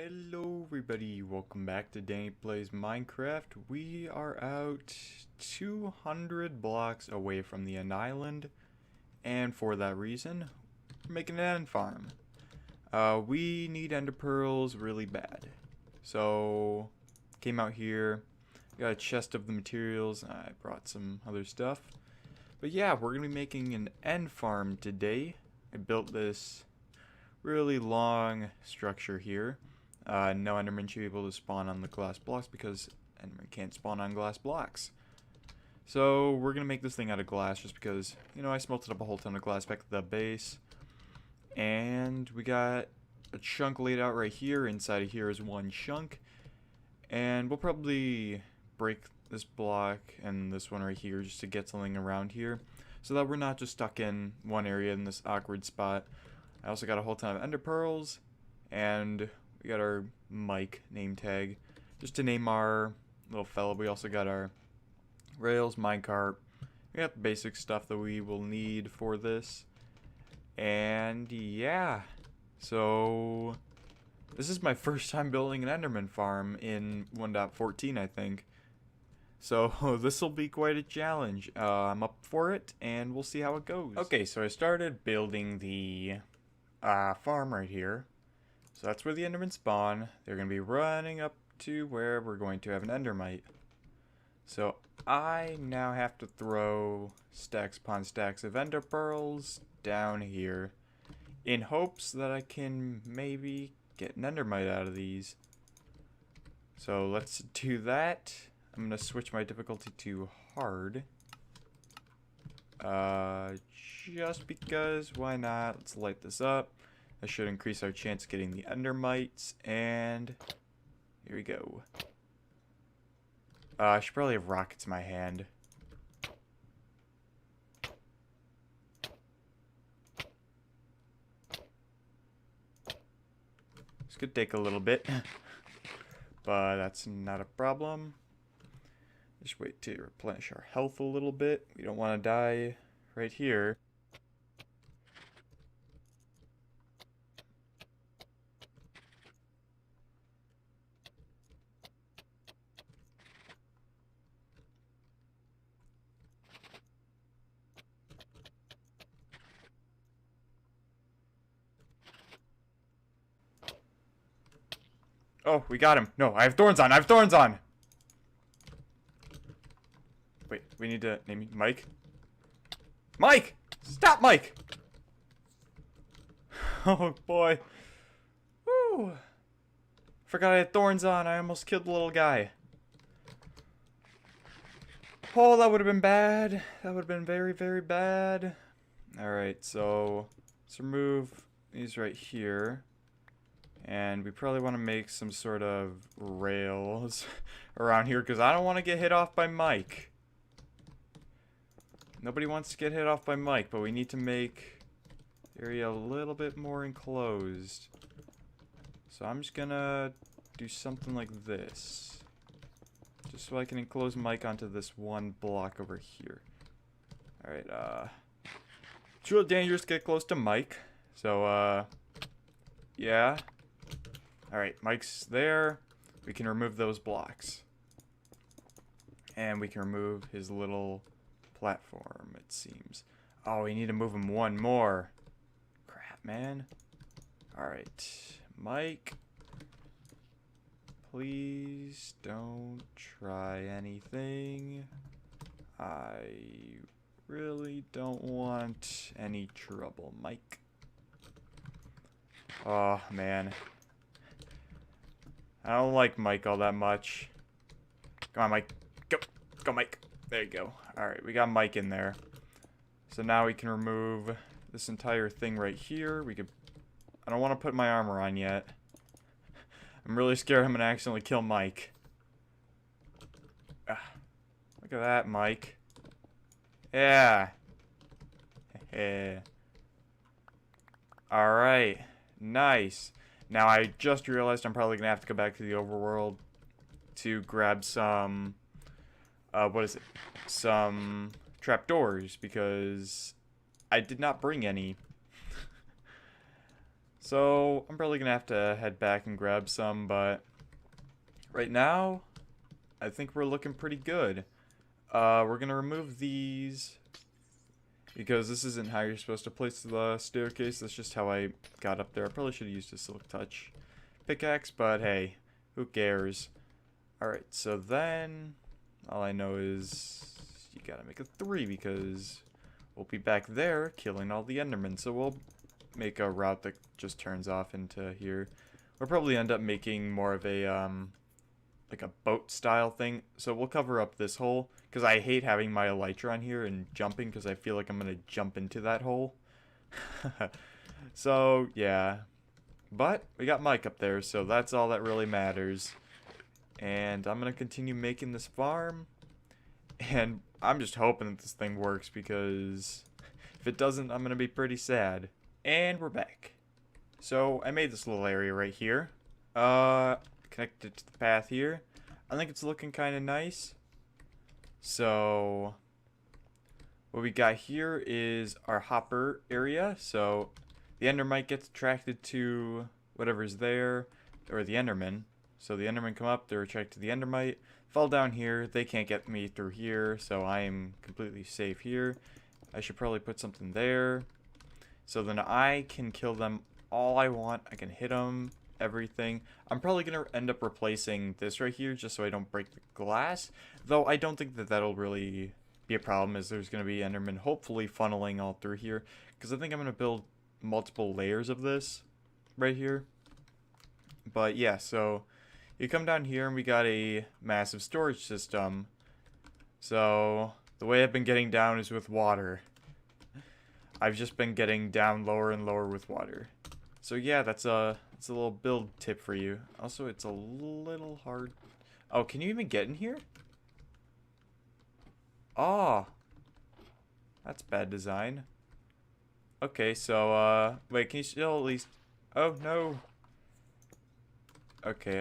Hello everybody, welcome back to Danny Plays Minecraft. We are out 200 blocks away from the end island, and for that reason, we're making an end farm. We need ender pearls really bad. So, came out here, got a chest of the materials, I brought some other stuff. But yeah, we're going to be making an end farm today. I built this really long structure here. No Enderman should be able to spawn on the glass blocks because Enderman can't spawn on glass blocks. So we're going to make this thing out of glass just because, you know, I smelted up a whole ton of glass back at the base. And we got a chunk laid out right here. Inside of here is one chunk. And we'll probably break this block and this one right here just to get something around here, so that we're not just stuck in one area in this awkward spot. I also got a whole ton of ender pearls, and we got our Mike name tag just to name our little fella. We also got our rails, minecart. We got the basic stuff that we will need for this. And yeah, so this is my first time building an Enderman farm in 1.14, I think. So this will be quite a challenge. I'm up for it, and we'll see how it goes. Okay, so I started building the farm right here. So that's where the Endermen spawn. They're going to be running up to where we're going to have an Endermite. So I now have to throw stacks upon stacks of Ender Pearls down here in hopes that I can maybe get an Endermite out of these. So let's do that. I'm going to switch my difficulty to hard. Just because, why not? Let's light this up. That should increase our chance of getting the Endermites, and here we go. I should probably have rockets in my hand. This could take a little bit, but that's not a problem. Just wait to replenish our health a little bit. We don't want to die right here. Oh, we got him. No, I have thorns on. I have thorns on. Wait, we need to name Mike. Mike! Stop, Mike! Oh, boy. Woo! Forgot I had thorns on. I almost killed the little guy. Oh, that would have been bad. That would have been very, very bad. Alright, so let's remove these right here. And we probably want to make some sort of rails around here because I don't want to get hit off by Mike. Nobody wants to get hit off by Mike, but we need to make the area a little bit more enclosed. So I'm just gonna do something like this. Just so I can enclose Mike onto this one block over here. Alright, it's real dangerous to get close to Mike. So, yeah. Alright, Mike's there. We can remove those blocks. And we can remove his little platform, it seems. Oh, we need to move him one more. Crap, man. Alright, Mike. Please don't try anything. I really don't want any trouble, Mike. Oh, man. I don't like Mike all that much. Come on, Mike. Go. Go, Mike. There you go. Alright, we got Mike in there. So now we can remove this entire thing right here. We could... I don't want to put my armor on yet. I'm really scared I'm going to accidentally kill Mike. Ah, look at that, Mike. Yeah. Alright. Nice. Now, I just realized I'm probably going to have to go back to the overworld to grab some, what is it? Some trapdoors, because I did not bring any. So I'm probably gonna have to head back and grab some, but right now I think we're looking pretty good. We're gonna remove these because this isn't how you're supposed to place the staircase. That's just how I got up there. I probably should have used a Silk Touch pickaxe, but hey, who cares? Alright, so then all I know is you gotta make a 3 because we'll be back there killing all the Endermen. So we'll make a route that just turns off into here. We'll probably end up making more of a like a boat style thing. So we'll cover up this hole because I hate having my elytra on here and jumping because I feel like I'm gonna jump into that hole. So yeah, but we got Mike up there, so that's all that really matters. And I'm gonna continue making this farm, and I'm just hoping that this thing works because if it doesn't, I'm gonna be pretty sad. And we're back. So I made this little area right here. Connected to the path here. I think it's looking kind of nice. So what we got here is our hopper area. So the Endermite gets attracted to whatever's there, or the Enderman. So the Endermen come up, they're attracted to the Endermite, fall down here, they can't get me through here, so I am completely safe here. I should probably put something there. So then I can kill them all I want, I can hit them, everything. I'm probably going to end up replacing this right here just so I don't break the glass. Though I don't think that that'll really be a problem, as there's going to be Endermen hopefully funneling all through here. Because I think I'm going to build multiple layers of this right here. But yeah, so you come down here and we got a massive storage system. So the way I've been getting down is with water. I've just been getting down lower and lower with water. So yeah, that's a little build tip for you. Also, it's a little hard. Oh, can you even get in here? Oh, that's bad design. Okay, so wait, can you still at least? Oh no. Okay,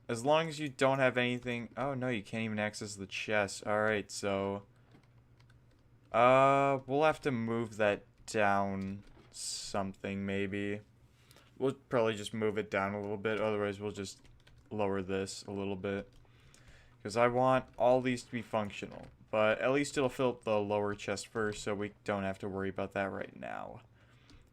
as long as you don't have anything. Oh no, you can't even access the chest. All right, so we'll have to move that down something maybe. We'll probably just move it down a little bit, otherwise we'll just lower this a little bit. Because I want all these to be functional. But at least it'll fill up the lower chest first, so we don't have to worry about that right now.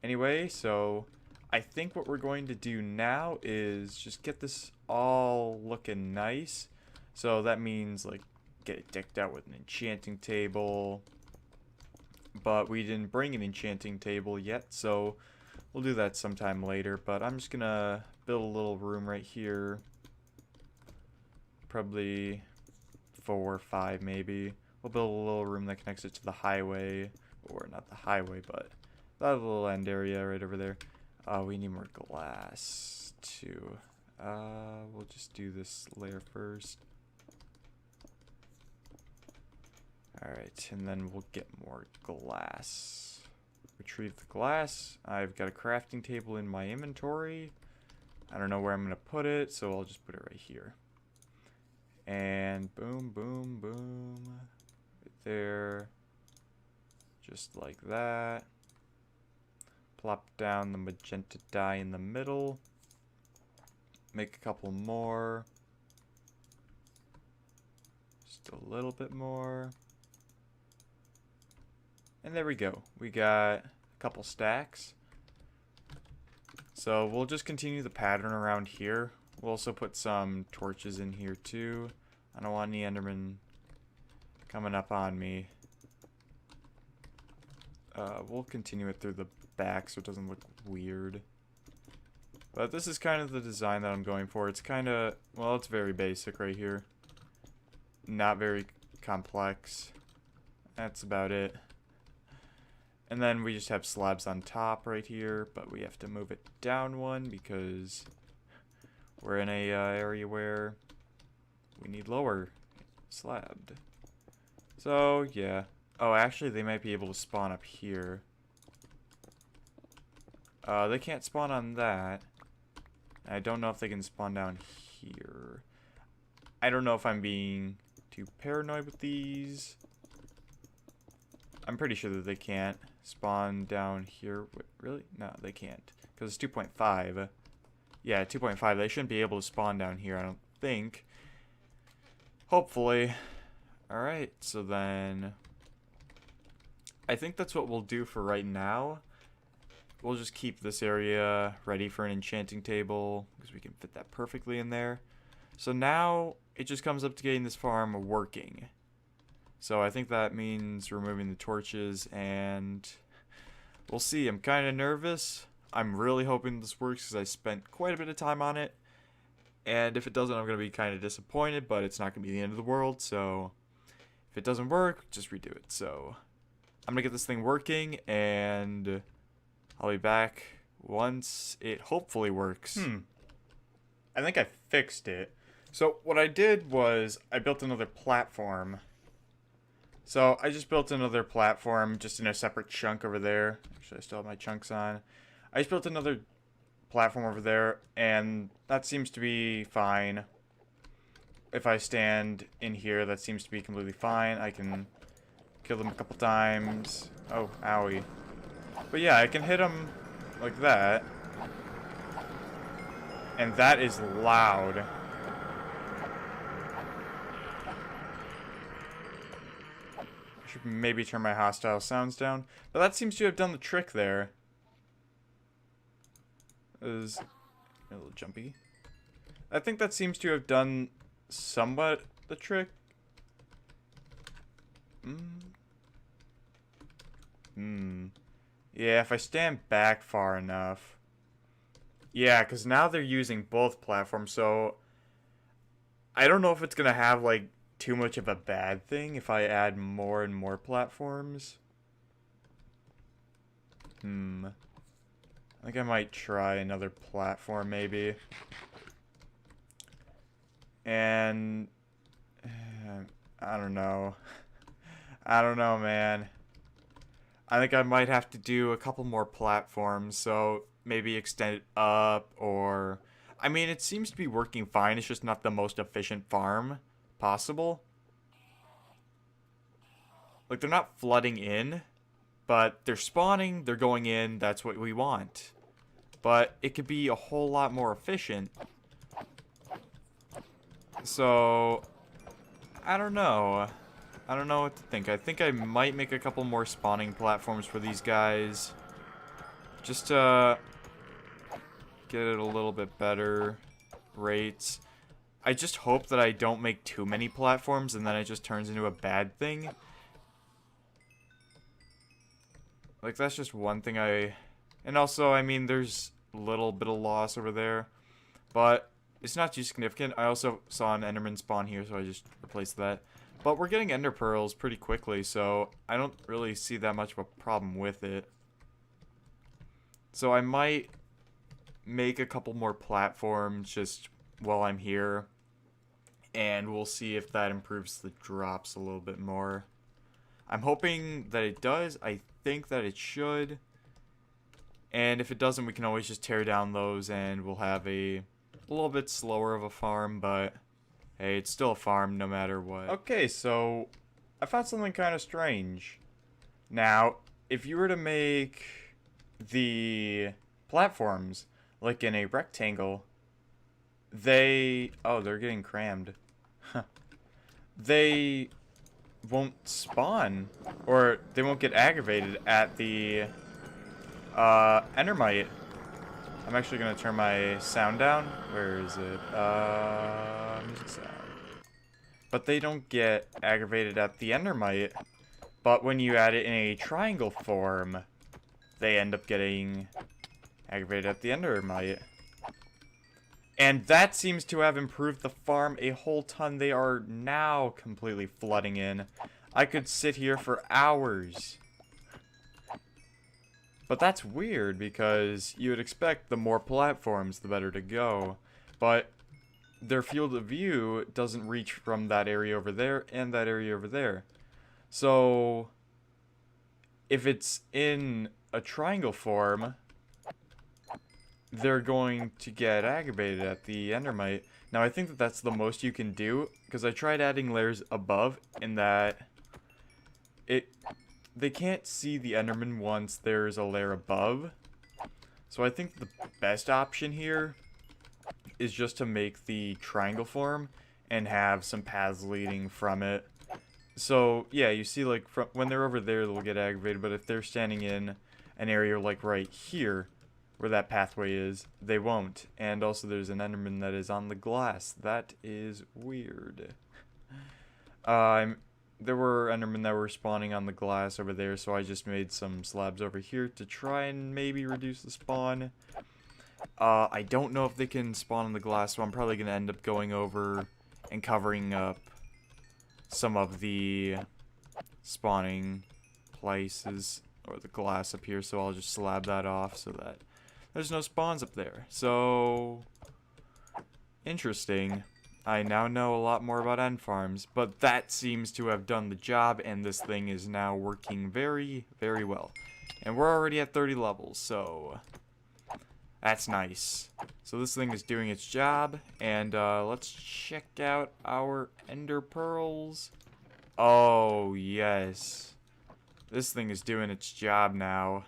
Anyway, so I think what we're going to do now is just get this all looking nice. So that means, like, get it decked out with an enchanting table. But we didn't bring an enchanting table yet, so we'll do that sometime later. But I'm just gonna build a little room right here. Probably 4 or 5 maybe. We'll build a little room that connects it to the highway. Or not the highway, but that little end area right over there. We need more glass too. We'll just do this layer first. Alright, and then we'll get more glass. Retrieve the glass. I've got a crafting table in my inventory. I don't know where I'm going to put it, so I'll just put it right here. And boom, boom, boom. Right there. Just like that. Plop down the magenta dye in the middle. Make a couple more. Just a little bit more. And there we go. We got a couple stacks. So we'll just continue the pattern around here. We'll also put some torches in here too. I don't want any Endermen coming up on me. We'll continue it through the back so it doesn't look weird. But this is kind of the design that I'm going for. It's kind of, well, it's very basic right here. Not very complex. That's about it. And then we just have slabs on top right here, but we have to move it down one because we're in a area where we need lower slabbed. So, yeah. Oh, actually, they might be able to spawn up here. They can't spawn on that. I don't know if they can spawn down here. I don't know if I'm being too paranoid with these. I'm pretty sure that they can't. spawn down here. Wait, really? No, they can't. Because it's 2.5. Yeah, 2.5. They shouldn't be able to spawn down here, I don't think. Hopefully. Alright, so then... I think that's what we'll do for right now. We'll just keep this area ready for an enchanting table, because we can fit that perfectly in there. So now, it just comes up to getting this farm working. So I think that means removing the torches, and we'll see. I'm kind of nervous. I'm really hoping this works because I spent quite a bit of time on it. And if it doesn't, I'm going to be kind of disappointed, but it's not going to be the end of the world. So if it doesn't work, just redo it. So I'm going to get this thing working, and I'll be back once it hopefully works. I think I fixed it. So what I did was I built another platform. So I just built another platform just in a separate chunk over there. Actually, I still have my chunks on. I just built another platform over there, and that seems to be fine. If I stand in here, that seems to be completely fine. I can kill them a couple times. Oh, owie. But yeah, I can hit them like that. And that is loud. I should maybe turn my hostile sounds down. But that seems to have done the trick there. Is a little jumpy. I think that seems to have done somewhat the trick. Yeah, if I stand back far enough. Yeah, because now they're using both platforms, so I don't know if it's going to have, like, too much of a bad thing if I add more and more platforms. I think I might try another platform, maybe. And I don't know. I don't know, man. I think I might have to do a couple more platforms, so maybe extend it up, or... I mean, it seems to be working fine, it's just not the most efficient farm possible. Like, they're not flooding in, but they're spawning, they're going in, that's what we want. But it could be a whole lot more efficient. So, I don't know. I don't know what to think. I think I might make a couple more spawning platforms for these guys. Just to get it a little bit better rates. I just hope that I don't make too many platforms and then it just turns into a bad thing. Like, that's just one thing I... And also, I mean, there's a little bit of loss over there. But it's not too significant. I also saw an Enderman spawn here, so I just replaced that. But we're getting Ender Pearls pretty quickly, so I don't really see that much of a problem with it. So I might make a couple more platforms just while I'm here. And we'll see if that improves the drops a little bit more. I'm hoping that it does. I think that it should. And if it doesn't, we can always just tear down those and we'll have a little bit slower of a farm, but hey, it's still a farm no matter what. Okay, so I found something kind of strange. Now, if you were to make the platforms like in a rectangle, they're getting crammed. They won't spawn, or they won't get aggravated at the Endermite. I'm actually gonna turn my sound down. Where is it? Music sound. But they don't get aggravated at the Endermite. But when you add it in a triangle form, they end up getting aggravated at the Endermite. And that seems to have improved the farm a whole ton. They are now completely flooding in. I could sit here for hours. But that's weird because you would expect the more platforms, the better to go. But their field of view doesn't reach from that area over there and that area over there. So if it's in a triangle form, they're going to get aggravated at the Endermite. Now, I think that that's the most you can do, because I tried adding layers above, in that they can't see the Enderman once there's a layer above. So I think the best option here is just to make the triangle form and have some paths leading from it. So, yeah, you see, like, when they're over there, they'll get aggravated, but if they're standing in an area, like, right here, where that pathway is, they won't. And also, there's an Enderman that is on the glass. That is weird. There were Endermen that were spawning on the glass over there, so I just made some slabs over here to try and maybe reduce the spawn. I don't know if they can spawn on the glass, so I'm probably going to end up going over and covering up some of the spawning places, or the glass up here, so I'll just slab that off so that there's no spawns up there. So, interesting. I now know a lot more about end farms, but that seems to have done the job, and this thing is now working very, very well. And we're already at 30 levels, so that's nice. So this thing is doing its job, and let's check out our ender pearls. Oh, yes. This thing is doing its job now.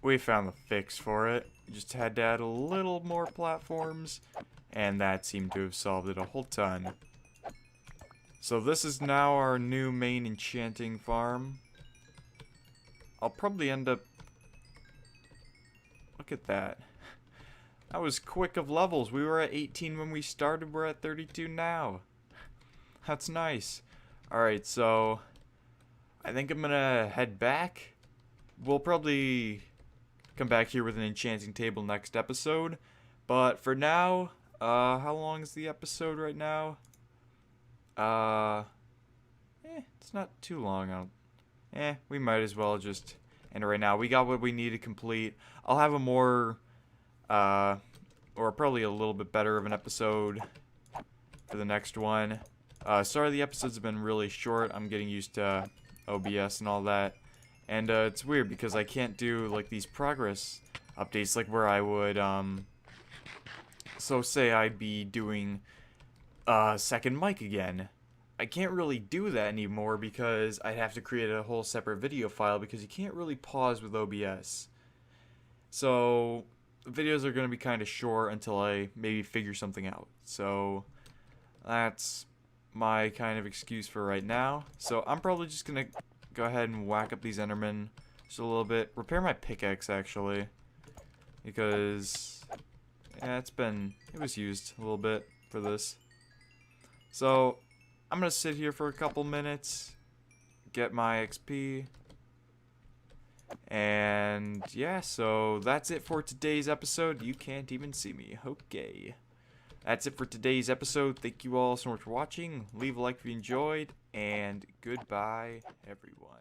We found the fix for it. Just had to add a little more platforms, and that seemed to have solved it a whole ton. So this is now our new main enchanting farm. I'll probably end up... Look at that. That was quick of levels. We were at 18 when we started. We're at 32 now. That's nice. Alright, so I think I'm gonna head back. We'll probably come back here with an enchanting table next episode. But for now, how long is the episode right now? It's not too long. We might as well just end it right now. We got what we need to complete. I'll have a more, or probably a little bit better of an episode for the next one. Sorry the episodes have been really short. I'm getting used to OBS and all that. And it's weird because I can't do like these progress updates like where I would, so say I'd be doing a second mic again. I can't really do that anymore because I'd have to create a whole separate video file because you can't really pause with OBS. So videos are going to be kind of short until I maybe figure something out. So that's my kind of excuse for right now. So I'm probably just going to go ahead and whack up these Endermen just a little bit. Repair my pickaxe actually, because yeah, it was used a little bit for this. So I'm gonna sit here for a couple minutes, get my XP, and yeah, so that's it for today's episode. You can't even see me. Okay. That's it for today's episode. Thank you all so much for watching. Leave a like if you enjoyed, and goodbye, everyone.